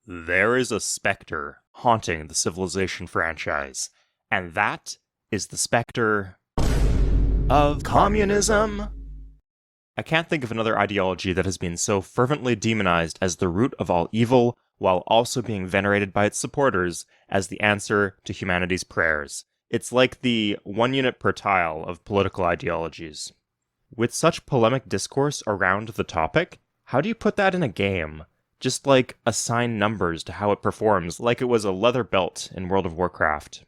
There is a specter haunting the Civilization franchise, and that is the specter of communism. I can't think of another ideology that has been so fervently demonized as the root of all evil, while also being venerated by its supporters as the answer to humanity's prayers. It's like the 1 unit per tile of political ideologies. With such polemic discourse around the topic, how do you put that in a game? Just like assign numbers to how it performs, like it was a leather belt in World of Warcraft.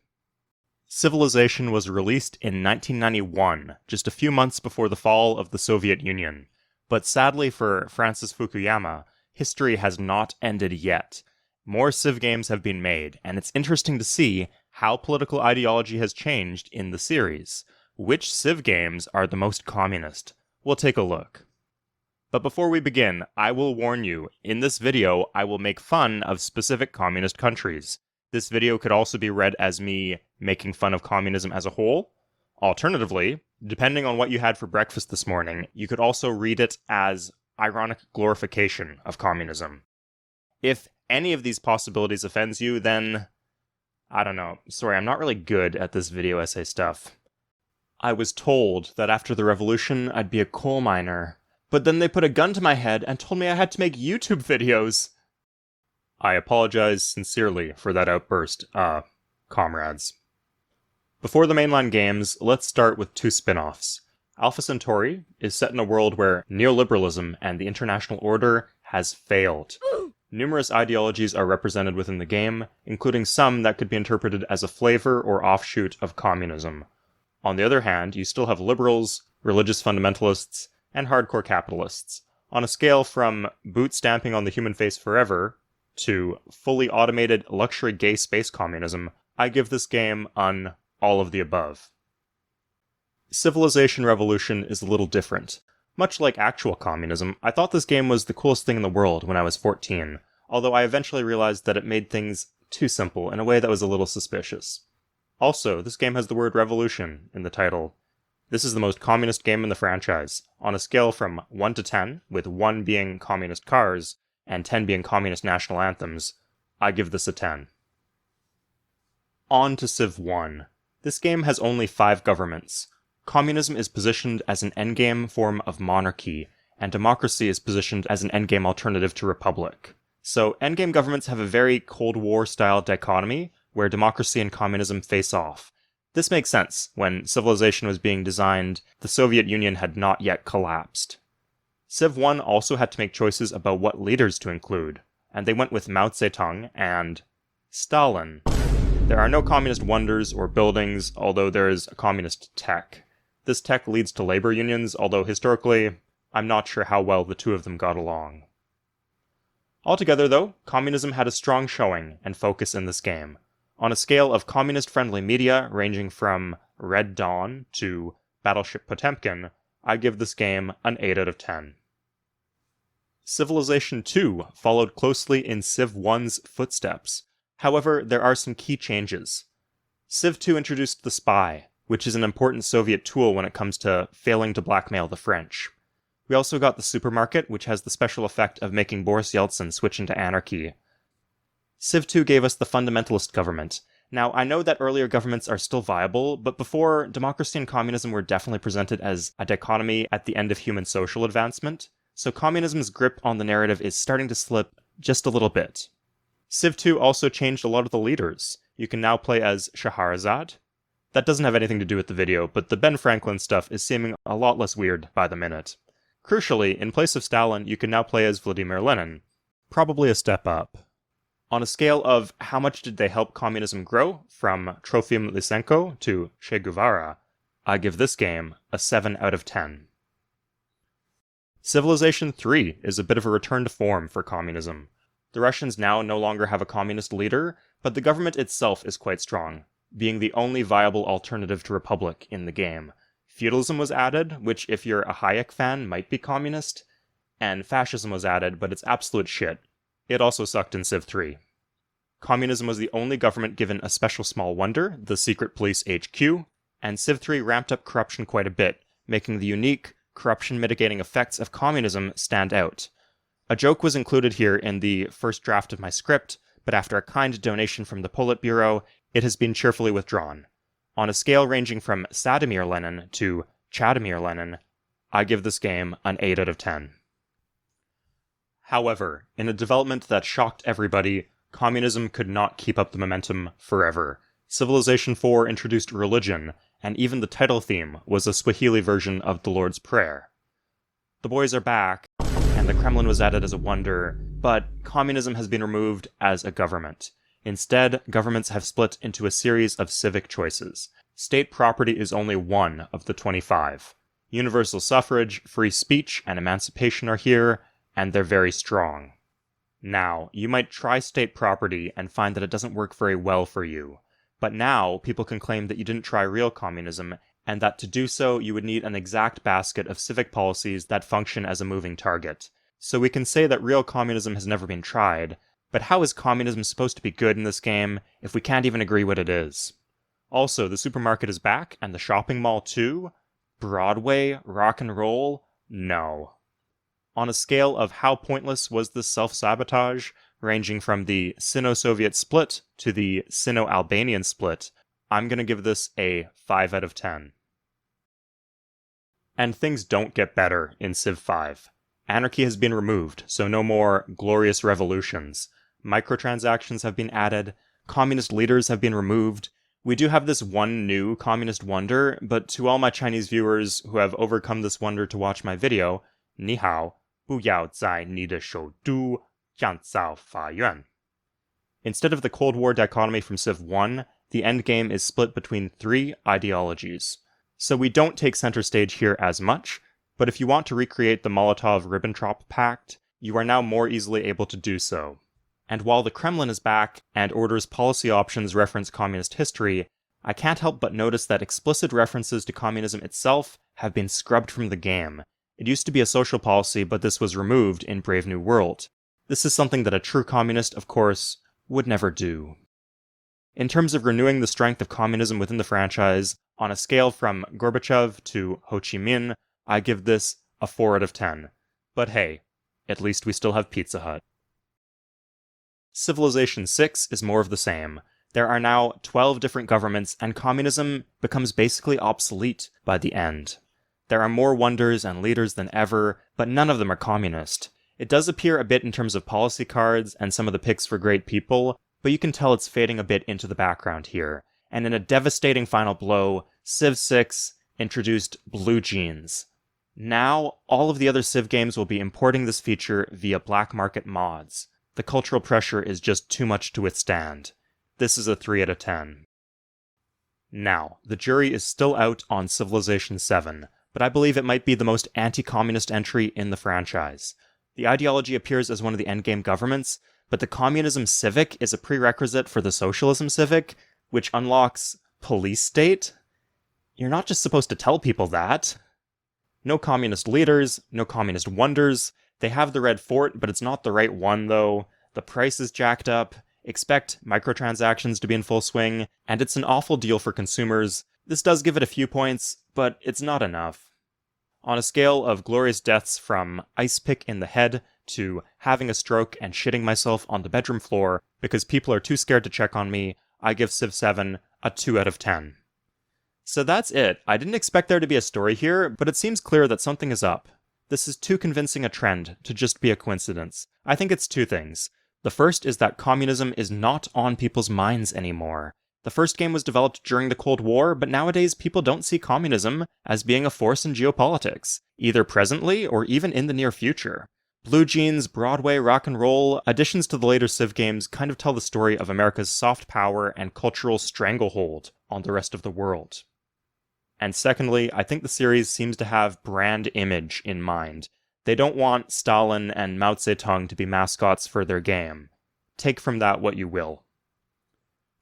Civilization was released in 1991, just a few months before the fall of the Soviet Union. But sadly for Francis Fukuyama, history has not ended yet. More Civ games have been made, and it's interesting to see how political ideology has changed in the series. Which Civ games are the most communist? We'll take a look. But before we begin, I will warn you, in this video I will make fun of specific communist countries. This video could also be read as me making fun of communism as a whole. Alternatively, depending on what you had for breakfast this morning, you could also read it as ironic glorification of communism. If any of these possibilities offends you, then I don't know. Sorry, I'm not really good at this video essay stuff. I was told that after the revolution I'd be a coal miner. But then they put a gun to my head and told me I had to make YouTube videos. I apologize sincerely for that outburst, comrades. Before the mainline games, let's start with two spin-offs. Alpha Centauri is set in a world where neoliberalism and the international order has failed. Numerous ideologies are represented within the game, including some that could be interpreted as a flavor or offshoot of communism. On the other hand, you still have liberals, religious fundamentalists, and hardcore capitalists. On a scale from boot stamping on the human face forever to fully automated luxury gay space communism, I give this game an all of the above. Civilization Revolution is a little different. Much like actual communism, I thought this game was the coolest thing in the world when I was 14, although I eventually realized that it made things too simple in a way that was a little suspicious. Also, this game has the word revolution in the title. This is the most communist game in the franchise. On a scale from 1 to 10, with 1 being communist cars, and 10 being communist national anthems, I give this a 10. On to Civ 1. This game has only 5 governments. Communism is positioned as an endgame form of monarchy, and democracy is positioned as an endgame alternative to republic. So endgame governments have a very Cold War-style dichotomy, where democracy and communism face off. This makes sense. When Civilization was being designed, the Soviet Union had not yet collapsed. Civ 1 also had to make choices about what leaders to include, and they went with Mao Zedong and Stalin. There are no communist wonders or buildings, although there is a communist tech. This tech leads to labor unions, although historically, I'm not sure how well the two of them got along. Altogether though, communism had a strong showing and focus in this game. On a scale of communist-friendly media ranging from Red Dawn to Battleship Potemkin, I give this game an 8 out of 10. Civilization 2 followed closely in Civ 1's footsteps. However, there are some key changes. Civ 2 introduced the spy, which is an important Soviet tool when it comes to failing to blackmail the French. We also got the supermarket, which has the special effect of making Boris Yeltsin switch into anarchy. Civ 2 gave us the fundamentalist government. Now, I know that earlier governments are still viable, but before, democracy and communism were definitely presented as a dichotomy at the end of human social advancement, so communism's grip on the narrative is starting to slip just a little bit. Civ 2 also changed a lot of the leaders. You can now play as Shahrazad. That doesn't have anything to do with the video, but the Ben Franklin stuff is seeming a lot less weird by the minute. Crucially, in place of Stalin, you can now play as Vladimir Lenin. Probably a step up. On a scale of how much did they help communism grow, from Trofim Lysenko to Che Guevara, I give this game a 7 out of 10. Civilization 3 is a bit of a return to form for communism. The Russians now no longer have a communist leader, but the government itself is quite strong, being the only viable alternative to republic in the game. Feudalism was added, which if you're a Hayek fan might be communist, and fascism was added, but it's absolute shit. It also sucked in Civ 3. Communism was the only government given a special small wonder, the Secret Police HQ, and Civ 3 ramped up corruption quite a bit, making the unique, corruption-mitigating effects of communism stand out. A joke was included here in the first draft of my script, but after a kind donation from the Politburo, it has been cheerfully withdrawn. On a scale ranging from Vladimir Lenin to Chadimir Lenin, I give this game an 8 out of 10. However, in a development that shocked everybody, communism could not keep up the momentum forever. Civilization 4 introduced religion, and even the title theme was a Swahili version of the Lord's Prayer. The boys are back, and the Kremlin was added as a wonder, but communism has been removed as a government. Instead, governments have split into a series of civic choices. State property is only one of the 25. Universal suffrage, free speech, and emancipation are here, and they're very strong. Now, you might try state property and find that it doesn't work very well for you. But now, people can claim that you didn't try real communism, and that to do so, you would need an exact basket of civic policies that function as a moving target. So we can say that real communism has never been tried, but how is communism supposed to be good in this game if we can't even agree what it is? Also, the supermarket is back, and the shopping mall too? Broadway? Rock and roll? No. On a scale of how pointless was this self-sabotage, ranging from the Sino-Soviet split to the Sino-Albanian split, I'm gonna give this a 5 out of 10. And things don't get better in Civ 5. Anarchy has been removed, so no more glorious revolutions. Microtransactions have been added, communist leaders have been removed. We do have this one new communist wonder, but to all my Chinese viewers who have overcome this wonder to watch my video, ni hao, 不要在你的首都建造法院. Instead of the Cold War dichotomy from Civ 1, the endgame is split between 3 ideologies. So we don't take center stage here as much, but if you want to recreate the Molotov-Ribbentrop Pact, you are now more easily able to do so. And while the Kremlin is back, and Order's policy options reference communist history, I can't help but notice that explicit references to communism itself have been scrubbed from the game. It used to be a social policy, but this was removed in Brave New World. This is something that a true communist, of course, would never do. In terms of renewing the strength of communism within the franchise, on a scale from Gorbachev to Ho Chi Minh, I give this a 4 out of 10. But hey, at least we still have Pizza Hut. Civilization 6 is more of the same. There are now 12 different governments, and communism becomes basically obsolete by the end. There are more wonders and leaders than ever, but none of them are communist. It does appear a bit in terms of policy cards and some of the picks for great people, but you can tell it's fading a bit into the background here. And in a devastating final blow, Civ 6 introduced blue jeans. Now, all of the other Civ games will be importing this feature via black market mods. The cultural pressure is just too much to withstand. This is a 3 out of 10. Now, the jury is still out on Civilization 7, but I believe it might be the most anti-communist entry in the franchise. The ideology appears as one of the endgame governments, but the communism civic is a prerequisite for the socialism civic, which unlocks police state? You're not just supposed to tell people that. No communist leaders, no communist wonders. They have the red fort, but it's not the right one though. The price is jacked up. Expect microtransactions to be in full swing, and it's an awful deal for consumers. This does give it a few points, but it's not enough. On a scale of glorious deaths from ice pick in the head to having a stroke and shitting myself on the bedroom floor because people are too scared to check on me, I give Civ 7 a 2 out of 10. So that's it. I didn't expect there to be a story here, but it seems clear that something is up. This is too convincing a trend to just be a coincidence. I think it's 2 things. The first is that communism is not on people's minds anymore. The first game was developed during the Cold War, but nowadays people don't see communism as being a force in geopolitics, either presently or even in the near future. Blue jeans, Broadway, rock and roll, additions to the later Civ games kind of tell the story of America's soft power and cultural stranglehold on the rest of the world. And secondly, I think the series seems to have brand image in mind. They don't want Stalin and Mao Zedong to be mascots for their game. Take from that what you will.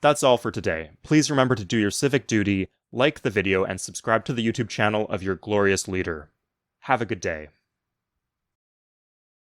That's all for today. Please remember to do your civic duty, like the video, and subscribe to the YouTube channel of your glorious leader. Have a good day.